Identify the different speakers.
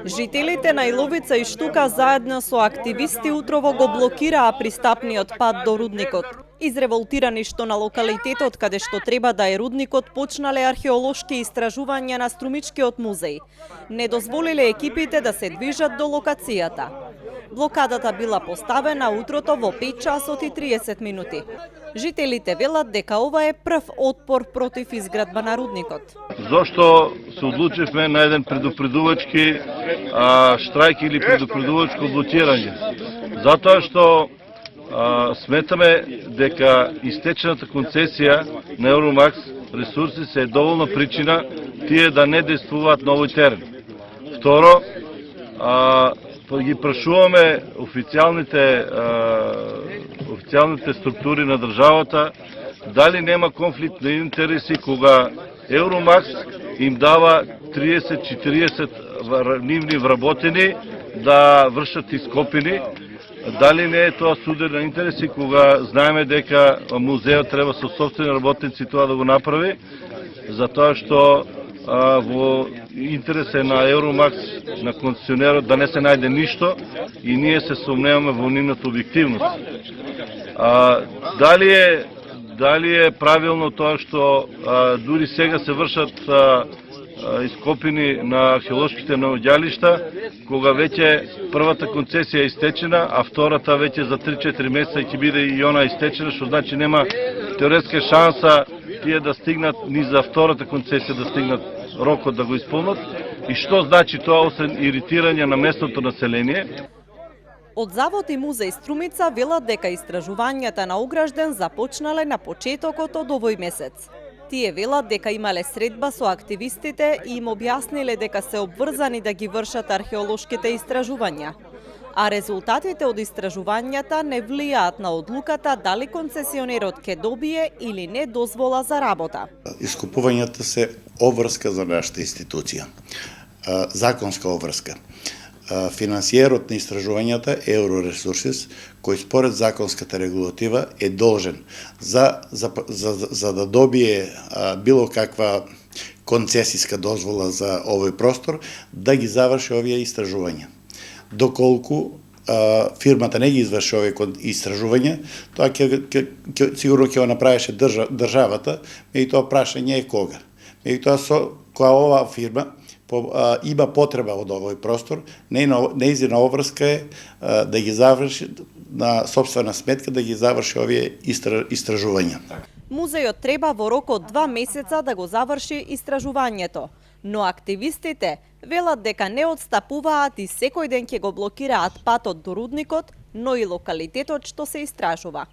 Speaker 1: Жителите на Иловица и Штука заедно со активисти утрово го блокираа пристапниот пат до рудникот. Изреволтирани што на локалитетот каде што треба да е рудникот почнале археолошки истражувања на Струмичкиот музеј. Не дозволиле екипите да се движат до локацијата. Блокадата била поставена утрото во 5 часот и 30 минути. Жителите велат дека ова е прв отпор против изградба на рудникот.
Speaker 2: Зошто се одлучивме на еден предупредувачки штрајк или предупредувачко блокирање? Затоа што сметаме дека истечената концесија на Евромакс ресурси се е доволна причина тие да не действуваат на овој терен. Второ, ги прашуваме официјалните структури на државата дали нема конфликт на интереси кога Евромакс им дава 30-40 нивни вработени да вршат ископини. Дали не е тоа судир на интереси кога знаеме дека музеот треба со собствени работници тоа да го направи, затоа што во интерес е на Евромакс, на концесионерот да не се најде ништо и ние се сомневаме во нивната објективност. Дали е правилно тоа што дури сега се вршат ископини на археолошките наоѓалишта, кога веќе првата концесија е истечена, а втората веќе за 3-4 месеца ќе биде и она истечена, што значи нема теоретска шанса тие да стигнат ни за втората концесија да стигнат рокот да го исполнат. И што значи тоа освен иритирање на местното население?
Speaker 1: Од Завод и музеј Струмица велат дека истражувањата на Огражден започнале на почетокот од овој месец. Тие велат дека имале средба со активистите и им објасниле дека се обврзани да ги вршат археолошките истражувања. А резултатите од истражувањата не влијаат на одлуката дали концесионерот ќе добие или не дозвола за работа.
Speaker 3: Искупувањата се обврска за нашата институција, законска обврска. Финансиерот на истражувањата Евроресурсис, кој според законската регулатива е должен за да добие било каква концесиска дозвола за овој простор, да ги заврши овие истражувања. Доколку фирмата не ги изврши овие истражувања, тоа сигурно ќе го направеше државата, меѓутоа прашање е кога. Меѓутоа кога оваа фирма има потреба од овој простор, нејзина обврска е да ги заврши на собствена сметка, да ги заврши овие истражувања.
Speaker 1: Музејот треба во рок од 2 месеца да го заврши истражувањето, но активистите велат дека не отстапуваат и секој ден ќе го блокираат патот до рудникот, но и локалитетот што се истражува.